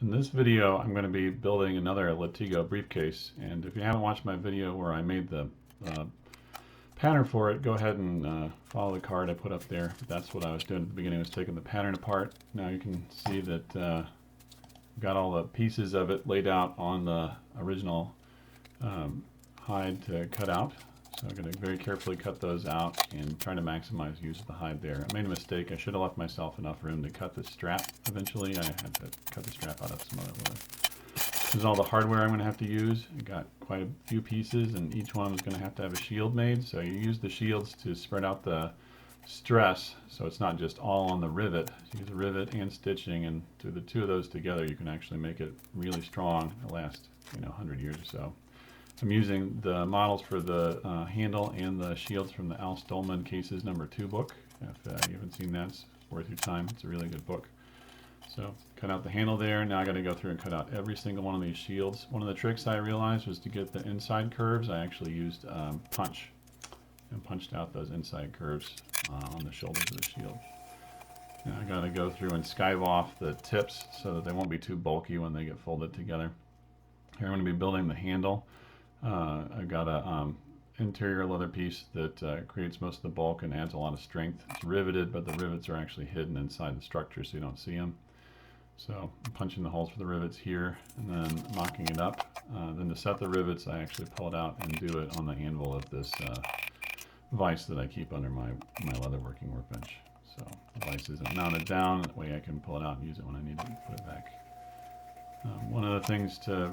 In this video, I'm going to be building another latigo briefcase, and if you haven't watched my video where I made the pattern for it, go ahead and follow the card I put up there. That's what I was doing at the beginning, was taking the pattern apart. Now you can see that I've got all the pieces of it laid out on the original hide to cut out. So I'm going to very carefully cut those out and try to maximize use of the hide there. I made a mistake. I should have left myself enough room to cut the strap eventually. I had to cut the strap out of some other leather. This is all the hardware I'm going to have to use. I got quite a few pieces, and each one was going to have a shield made. So you use the shields to spread out the stress, so it's not just all on the rivet. So use a rivet and stitching, and through the two of those together, you can actually make it really strong. It'll last, 100 years or so. I'm using the models for the handle and the shields from the Stohlman Cases #2 book. If you haven't seen that, it's worth your time. It's a really good book. So cut out the handle there. Now I got to go through and cut out every single one of these shields. One of the tricks I realized was to get the inside curves. I actually used punch and punched out those inside curves on the shoulders of the shield. Now I got to go through and skive off the tips so that they won't be too bulky when they get folded together. Here I'm going to be building the handle. I've got a interior leather piece that creates most of the bulk and adds a lot of strength. It's riveted, but the rivets are actually hidden inside the structure so you don't see them. So I'm punching the holes for the rivets here and then mocking it up. Then to set the rivets, I actually pull it out and do it on the anvil of this vise that I keep under my leather working workbench. So the vise isn't mounted down, that way I can pull it out and use it when I need to put it back. One of the things to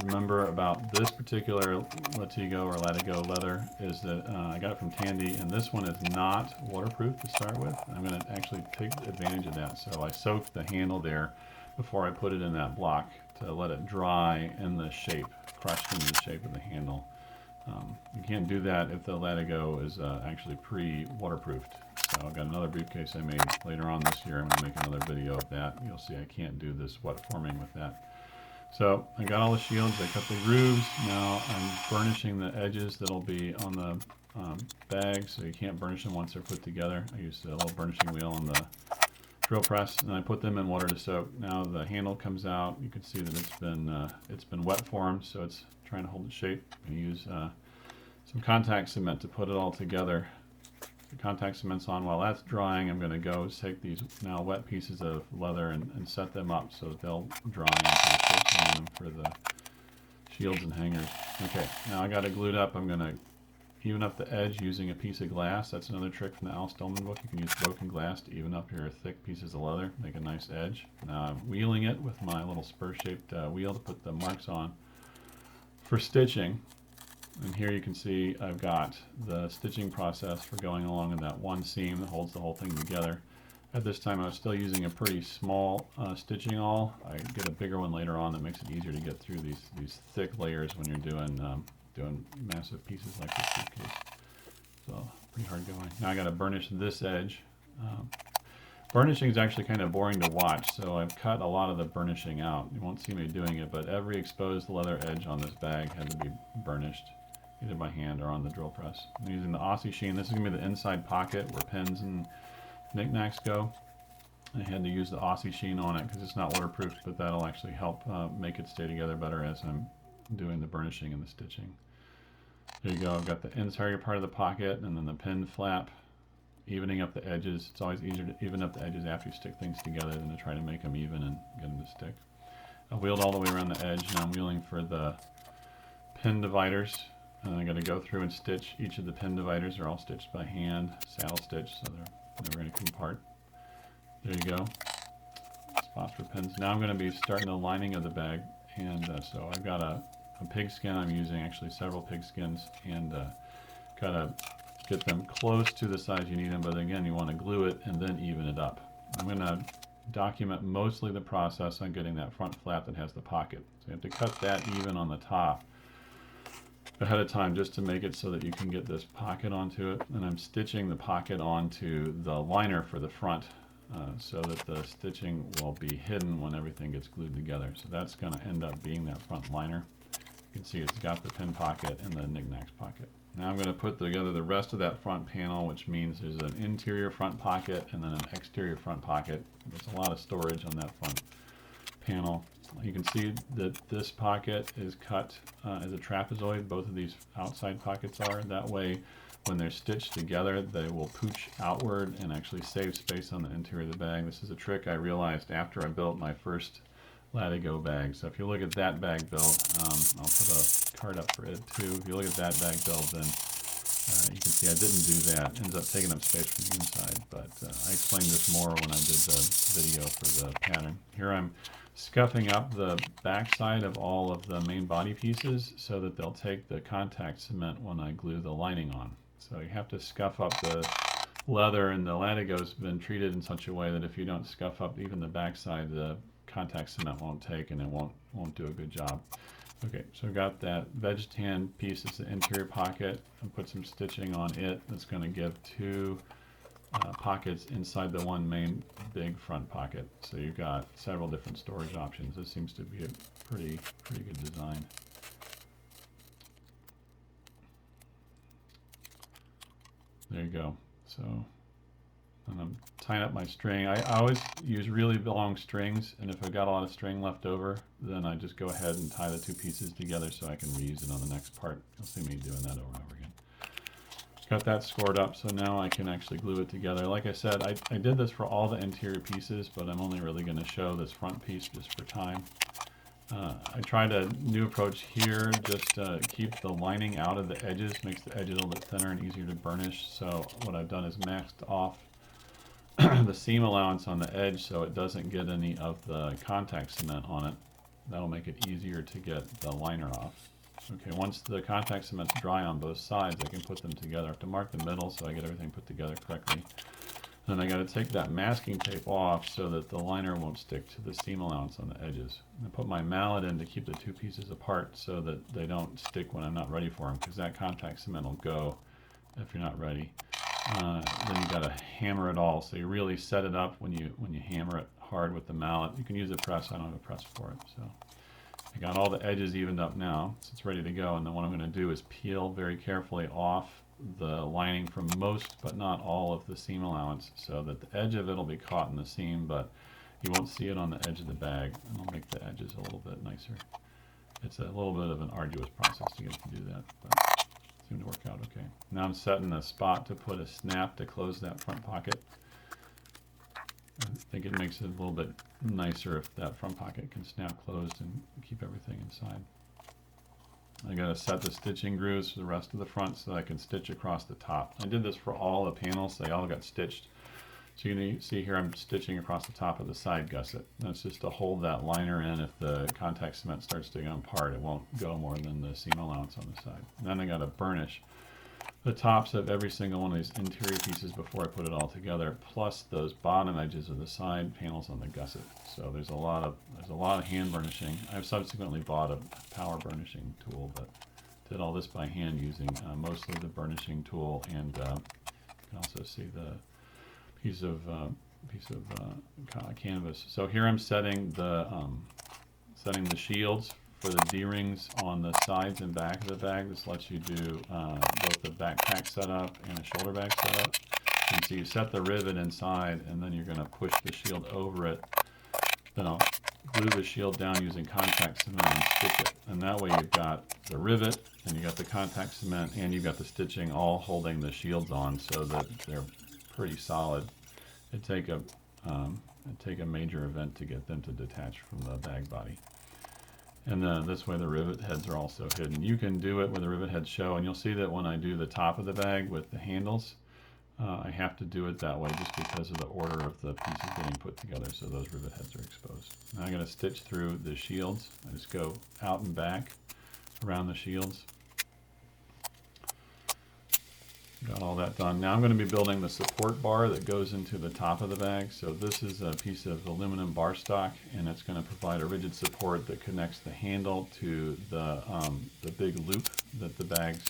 remember about this particular latigo or latigo leather is that I got it from Tandy, and this one is not waterproof to start with. I'm going to actually take advantage of that. So I soaked the handle there before I put it in that block to let it dry in the shape, crushed into the shape of the handle. You can't do that if the latigo is actually pre-waterproofed. So I've got another briefcase I made later on this year. I'm going to make another video of that. You'll see I can't do this wet forming with that. So I got all the shields, I cut the grooves. Now I'm burnishing the edges that'll be on the bag, so you can't burnish them once they're put together. I used a little burnishing wheel on the drill press, and I put them in water to soak. Now the handle comes out. You can see that it's been wet formed, so it's trying to hold its shape. I'm going to use some contact cement to put it all together. The contact cement's on. While that's drying, I'm going to go take these now wet pieces of leather and set them up so that they'll dry into the shape for the shields and hangers. Okay, now I got it glued up. I'm going to even up the edge using a piece of glass. That's another trick from the Stohlman book. You can use broken glass to even up your thick pieces of leather, make a nice edge. Now I'm wheeling it with my little spur-shaped wheel to put the marks on for stitching. And here you can see I've got the stitching process for going along in that one seam that holds the whole thing together. At this time I was still using a pretty small stitching awl. I get a bigger one later on that makes it easier to get through these thick layers when you're doing massive pieces like this briefcase. So pretty hard going. Now I got to burnish this edge. Burnishing is actually kind of boring to watch, so I've cut a lot of the burnishing out. You won't see me doing it, but every exposed leather edge on this bag had to be burnished, either by hand or on the drill press. I'm using the Aussie sheen. This is going to be the inside pocket where pins and knickknacks go. I had to use the Aussie sheen on it because it's not waterproof, but that'll actually help make it stay together better as I'm doing the burnishing and the stitching. There you go. I've got the interior part of the pocket and then the pin flap, evening up the edges. It's always easier to even up the edges after you stick things together than to try to make them even and get them to stick. I wheeled all the way around the edge. Now I'm wheeling for the pin dividers. And I got to go through and stitch each of the pin dividers. They're all stitched by hand, saddle stitch, so they're never going to come apart. There you go. Spots for pins. Now I'm going to be starting the lining of the bag, and so I've got a pig skin. I'm using actually several pig skins, and got to get them close to the size you need them, but again you want to glue it and then even it up. I'm going to document mostly the process on getting that front flap that has the pocket. So you have to cut that even on the top ahead of time just to make it so that you can get this pocket onto it. And I'm stitching the pocket onto the liner for the front so that the stitching will be hidden when everything gets glued together. So that's going to end up being that front liner. You can see it's got the pin pocket and the knickknacks pocket. Now I'm going to put together the rest of that front panel, which means there's an interior front pocket and then an exterior front pocket. There's a lot of storage on that front panel. You can see that this pocket is cut as a trapezoid. Both of these outside pockets are. That way, when they're stitched together, they will pooch outward and actually save space on the interior of the bag. This is a trick I realized after I built my first latigo bag. So if you look at that bag build, I'll put a card up for it too. If you look at that bag build, then you can see I didn't do that. It ends up taking up space from the inside, but I explained this more when I did the video for the pattern. Here I'm scuffing up the back side of all of the main body pieces so that they'll take the contact cement when I glue the lining on. So you have to scuff up the leather, and the latigo's been treated in such a way that if you don't scuff up even the back side, the contact cement won't take and it won't do a good job. Okay, so I've got that vegetan piece. It's the interior pocket. I'll put some stitching on it. That's going to give two pockets inside the one main big front pocket. So you've got several different storage options. This seems to be a pretty good design. There you go. So, and I'm tying up my string. I always use really long strings, and if I've got a lot of string left over, then I just go ahead and tie the two pieces together so I can reuse it on the next part. You'll see me doing that over and over again. Got that scored up, so now I can actually glue it together. Like I said, I did this for all the interior pieces, but I'm only really going to show this front piece just for time. I tried a new approach here, just to keep the lining out of the edges, makes the edges a little bit thinner and easier to burnish. So what I've done is maxed off the seam allowance on the edge so it doesn't get any of the contact cement on it. That'll make it easier to get the liner off. Okay, once the contact cement's dry on both sides, I can put them together. I have to mark the middle so I get everything put together correctly. Then I got to take that masking tape off so that the liner won't stick to the seam allowance on the edges. I put my mallet in to keep the two pieces apart so that they don't stick when I'm not ready for them, because that contact cement will go if you're not ready. Then you got to hammer it all. So you really set it up when you hammer it hard with the mallet. You can use a press. I don't have a press for it. So I got all the edges evened up now, so it's ready to go. And then what I'm going to do is peel very carefully off the lining from most but not all of the seam allowance so that the edge of it will be caught in the seam, but you won't see it on the edge of the bag, and I'll make the edges a little bit nicer. It's a little bit of an arduous process to get it to do that, but it seemed to work out okay. Now I'm setting a spot to put a snap to close that front pocket. I think it makes it a little bit nicer if that front pocket can snap closed and keep everything inside. I got to set the stitching grooves for the rest of the front so that I can stitch across the top. I did this for all the panels. They all got stitched. So you can see here I'm stitching across the top of the side gusset. That's just to hold that liner in. If the contact cement starts to go apart, it won't go more than the seam allowance on the side. And then I got to burnish the tops of every single one of these interior pieces before I put it all together, plus those bottom edges of the side panels on the gusset. So there's a lot of hand burnishing. I've subsequently bought a power burnishing tool, but did all this by hand using mostly the burnishing tool, and you can also see the piece of canvas. So here I'm setting the shields for the D-rings on the sides and back of the bag. This lets you do both the backpack setup and a shoulder bag setup. And so you set the rivet inside, and then you're going to push the shield over it. Then I'll glue the shield down using contact cement and stitch it. And that way you've got the rivet, and you got the contact cement, and you've got the stitching all holding the shields on so that they're pretty solid. It'd take a major event to get them to detach from the bag body. And this way the rivet heads are also hidden. You can do it where the rivet heads show, and you'll see that when I do the top of the bag with the handles, I have to do it that way just because of the order of the pieces getting put together, so those rivet heads are exposed. Now I'm going to stitch through the shields. I just go out and back around the shields. Got all that done. Now I'm going to be building the support bar that goes into the top of the bag. So this is a piece of aluminum bar stock, and it's going to provide a rigid support that connects the handle to the big loop that the bag's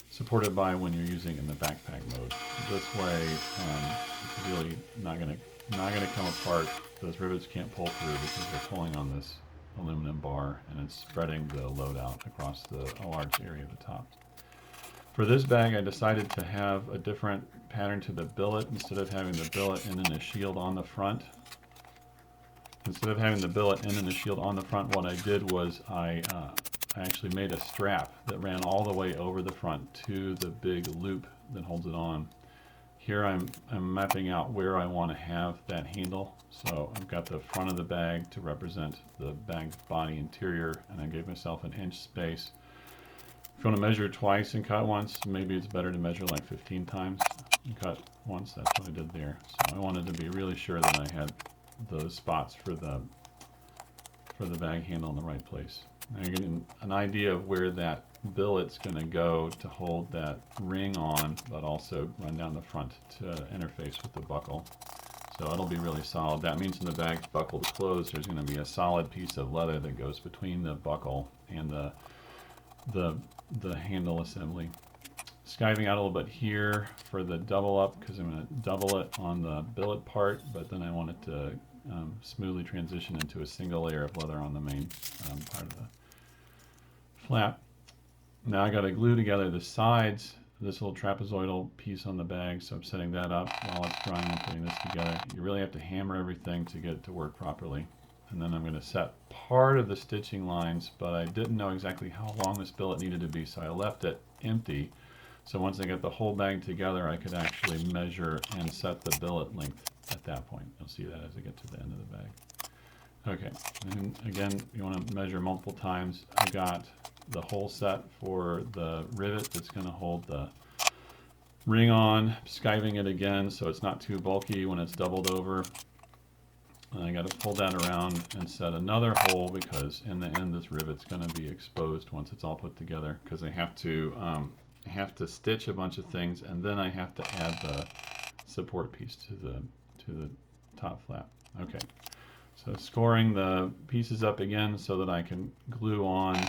supported by when you're using it in the backpack mode. This way, it's really not going to come apart. Those rivets can't pull through because they're pulling on this aluminum bar, and it's spreading the load out across a large area of the top. For this bag, I decided to have a different pattern to the billet. Instead of having the billet and then a shield on the front, instead of having the billet and then the shield on the front, what I did was I actually made a strap that ran all the way over the front to the big loop that holds it on. Here I'm mapping out where I want to have that handle. So I've got the front of the bag to represent the bag body interior, and I gave myself an inch space. If you want to measure twice and cut once, maybe it's better to measure like 15 times and cut once. That's what I did there. So I wanted to be really sure that I had those spots for the bag handle in the right place. Now you're getting an idea of where that billet's going to go to hold that ring on, but also run down the front to interface with the buckle. So it'll be really solid. That means when the bag's buckled closed, there's going to be a solid piece of leather that goes between the buckle and the handle assembly. Skiving out a little bit here for the double up, because I'm going to double it on the billet part, but then I want it to smoothly transition into a single layer of leather on the main part of the flap. Now I got to glue together the sides, this little trapezoidal piece on the bag, so I'm setting that up while it's drying and putting this together. You really have to hammer everything to get it to work properly. And then I'm going to set part of the stitching lines, but I didn't know exactly how long this billet needed to be, so I left it empty. So once I get the whole bag together, I could actually measure and set the billet length at that point. You'll see that as I get to the end of the bag. Okay, and again, you want to measure multiple times. I got the whole set for the rivet that's going to hold the ring on, skiving it again so it's not too bulky when it's doubled over. And I got to pull that around and set another hole, because in the end this rivet's going to be exposed once it's all put together, because I have to stitch a bunch of things, and then I have to add the support piece to the top flap. Okay, so scoring the pieces up again so that I can glue on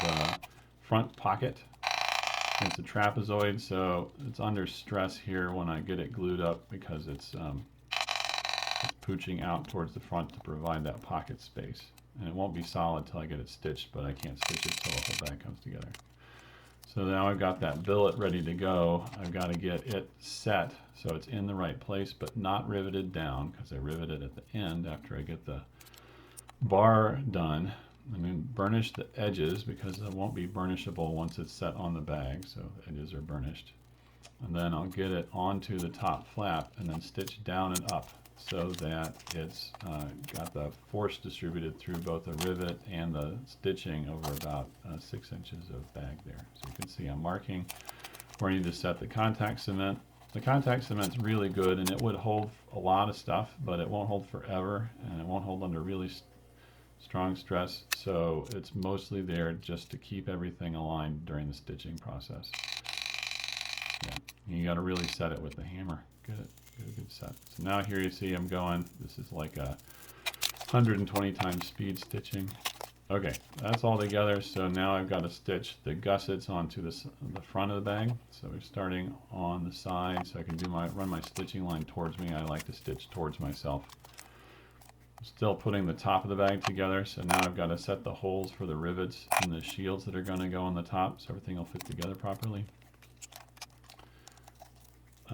the front pocket. It's a trapezoid, so it's under stress here when I get it glued up, because it's pooching out towards the front to provide that pocket space. And it won't be solid till I get it stitched, but I can't stitch it till the whole bag comes together. So now I've got that billet ready to go. I've got to get it set so it's in the right place, but not riveted down, because I rivet it at the end after I get the bar done. I'm going to burnish the edges, because it won't be burnishable once it's set on the bag, so the edges are burnished. And then I'll get it onto the top flap and then stitch down and up so that it's got the force distributed through both the rivet and the stitching over about 6 inches of bag there. So you can see I'm marking where I need to set the contact cement. The contact cement's really good, and it would hold a lot of stuff, but it won't hold forever, and it won't hold under really strong stress, so it's mostly there just to keep everything aligned during the stitching process. Yeah, you got to really set it with the hammer. Get a good set. So now here you see I'm going, this is like a 120 times speed stitching. Okay, that's all together, so now I've got to stitch the gussets onto the front of the bag. So we're starting on the side, so I can run my stitching line towards me. I like to stitch towards myself. Still putting the top of the bag together, so now I've got to set the holes for the rivets and the shields that are going to go on the top, so everything will fit together properly.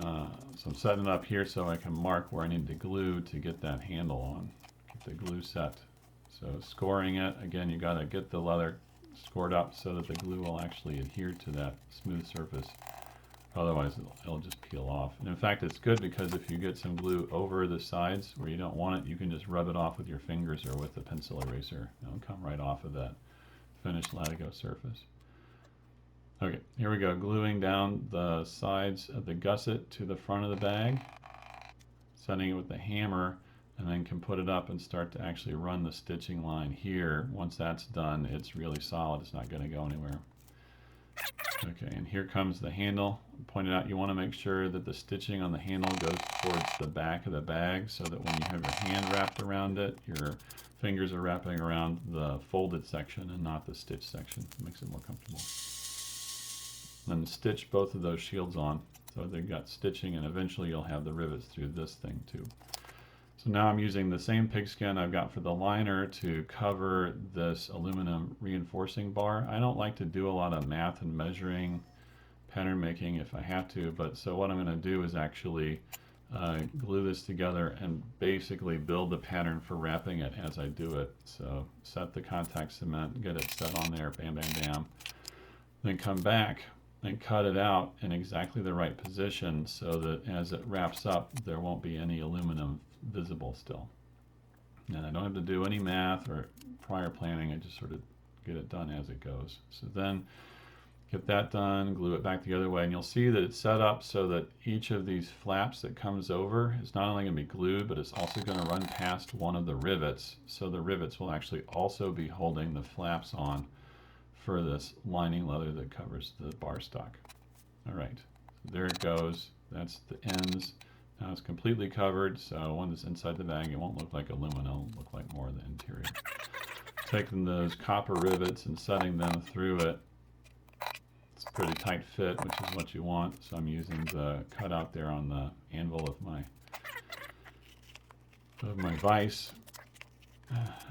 So I'm setting it up here so I can mark where I need to glue to get that handle on, get the glue set. So scoring it, again, you got to get the leather scored up so that the glue will actually adhere to that smooth surface. Otherwise, it'll just peel off. And in fact, it's good, because if you get some glue over the sides where you don't want it, you can just rub it off with your fingers or with a pencil eraser. It'll come right off of that finished latigo surface. Okay, here we go. Gluing down the sides of the gusset to the front of the bag, setting it with the hammer, and then can put it up and start to actually run the stitching line here. Once that's done, it's really solid. It's not going to go anywhere. Okay, and here comes the handle. Pointed out, you want to make sure that the stitching on the handle goes towards the back of the bag, so that when you have your hand wrapped around it, your fingers are wrapping around the folded section and not the stitch section. It makes it more comfortable. Then stitch both of those shields on, so they've got stitching, and eventually you'll have the rivets through this thing too. So now I'm using the same pigskin I've got for the liner to cover this aluminum reinforcing bar. I don't like to do a lot of math and measuring, pattern making if I have to, but so what I'm going to do is actually glue this together and basically build the pattern for wrapping it as I do it. So set the contact cement, get it set on there, bam, bam, bam. Then come back and cut it out in exactly the right position so that as it wraps up, there won't be any aluminum visible still. And I don't have to do any math or prior planning, I just sort of get it done as it goes. So then get that done, glue it back the other way, and you'll see that it's set up so that each of these flaps that comes over is not only going to be glued, but it's also going to run past one of the rivets. So the rivets will actually also be holding the flaps on for this lining leather that covers the bar stock. All right, so there it goes. That's the ends. Now it's completely covered, so when it's inside the bag, it won't look like aluminum, it'll look like more of the interior. Taking those copper rivets and setting them through it. It's a pretty tight fit, which is what you want, so I'm using the cutout there on the anvil of my vise.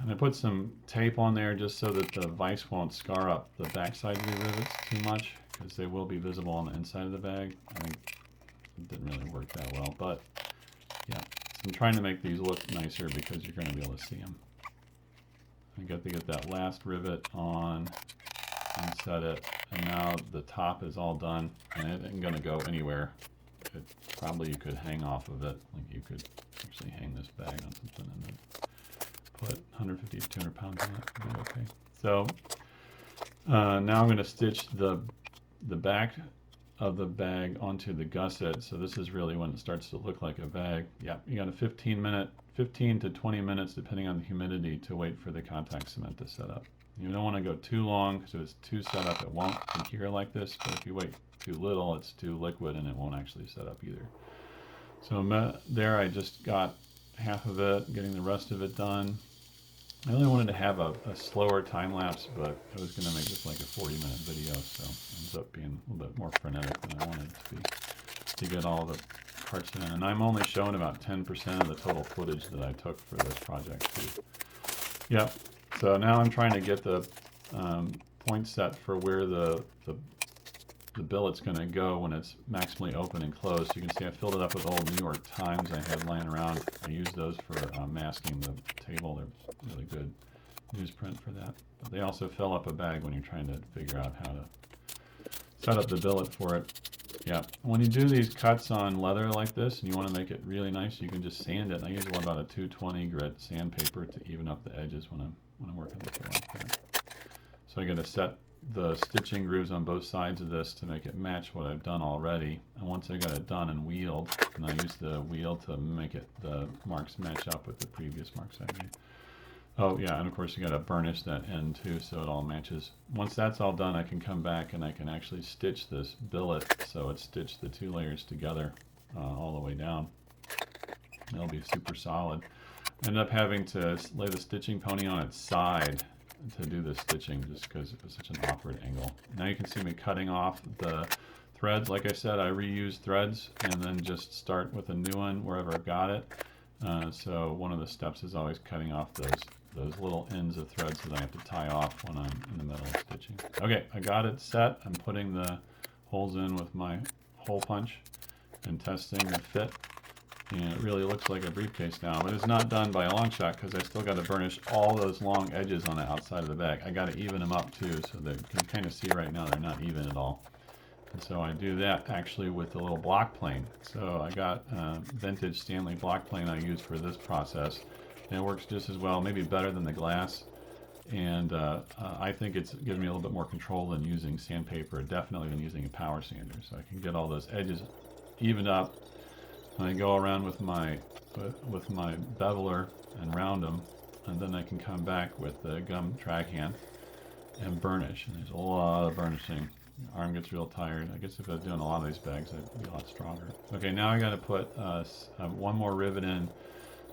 And I put some tape on there just so that the vise won't scar up the backside of the rivets too much, because they will be visible on the inside of the bag. I think it didn't really work that well, but yeah. So I'm trying to make these look nicer because you're going to be able to see them. I got to get that last rivet on and set it, and now the top is all done, and it isn't going to go anywhere. Probably you could hang off of it, like you could actually hang this bag on something and then put 150 to 200 pounds on it. It'll be okay. So now I'm going to stitch the back of the bag onto the gusset. So this is really when it starts to look like a bag. Yeah, you got a 15 to 20 minutes depending on the humidity to wait for the contact cement to set up. You don't want to go too long, because if it's too set up it won't adhere like this, but if you wait too little it's too liquid and it won't actually set up either. So there I just got half of it, getting the rest of it done. I only wanted to have a slower time lapse, but I was going to make this like a 40-minute video, so it ends up being a little bit more frenetic than I wanted it to be, to get all the parts in. And I'm only showing about 10% of the total footage that I took for this project too. Yep, so now I'm trying to get the point set for where the billet's going to go when it's maximally open and closed. You can see I filled it up with old New York Times I had lying around. I used those for masking the table. They're really good newsprint for that. But they also fill up a bag when you're trying to figure out how to set up the billet for it. Yeah, when you do these cuts on leather like this and you want to make it really nice, you can just sand it. And I use about a 220 grit sandpaper to even up the edges when I'm working with it like that. So I got to set the stitching grooves on both sides of this to make it match what I've done already. And once I got it done and wheeled, and I used the wheel to make it the marks match up with the previous marks I made. Oh yeah, and of course you got to burnish that end too so it all matches. Once that's all done, I can come back and I can actually stitch this billet so it's stitched the two layers together all the way down. It'll be super solid. Ended up having to lay the stitching pony on its side to do the stitching just because it was such an awkward angle. Now you can see me cutting off the threads. Like I said, I reuse threads and then just start with a new one wherever I got it. So one of the steps is always cutting off those little ends of threads that I have to tie off when I'm in the middle of stitching. Okay, I got it set. I'm putting the holes in with my hole punch and testing the fit. And it really looks like a briefcase now, but it's not done by a long shot because I still got to burnish all those long edges on the outside of the bag. I got to even them up too, so that you can kind of see right now they're not even at all. And so I do that actually with the little block plane. So I got vintage Stanley block plane I use for this process, and it works just as well, maybe better than the glass. And I think it gives me a little bit more control than using sandpaper, definitely than using a power sander. So I can get all those edges evened up. And I go around with my beveler and round them, and then I can come back with the gum track hand and burnish. And there's a lot of burnishing. My arm gets real tired. I guess if I was doing a lot of these bags, I'd be a lot stronger. Okay, now I got to put one more rivet in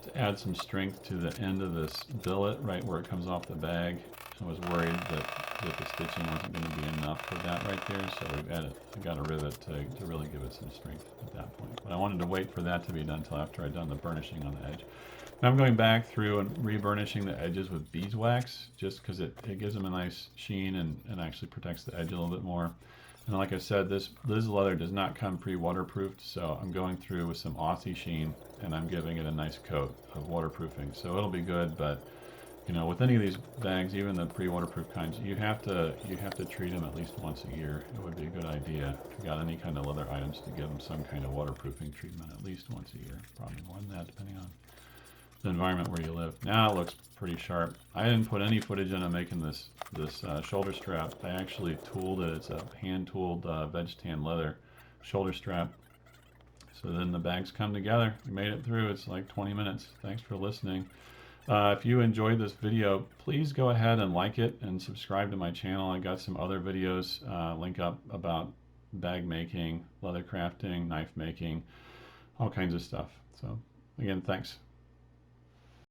to add some strength to the end of this billet, right where it comes off the bag. I was worried that the stitching wasn't going to be enough for that right there, so I got a rivet to really give it some strength at that point. But I wanted to wait for that to be done until after I'd done the burnishing on the edge. Now I'm going back through and reburnishing the edges with beeswax, just because it gives them a nice sheen and actually protects the edge a little bit more. And like I said, this leather does not come pre-waterproofed, so I'm going through with some Aussie sheen and I'm giving it a nice coat of waterproofing. So it'll be good, but you know, with any of these bags, even the pre-waterproof kinds, you have to treat them at least once a year. It would be a good idea if you got any kind of leather items to give them some kind of waterproofing treatment at least once a year. Probably more than that, depending on the environment where you live. Now it looks pretty sharp. I didn't put any footage into making this shoulder strap. I actually tooled it. It's a hand-tooled veg tan leather shoulder strap. So then the bags come together. We made it through. It's like 20 minutes. Thanks for listening. If you enjoyed this video, please go ahead and like it and subscribe to my channel. I got some other videos link up about bag making, leather crafting, knife making, all kinds of stuff. So again, thanks.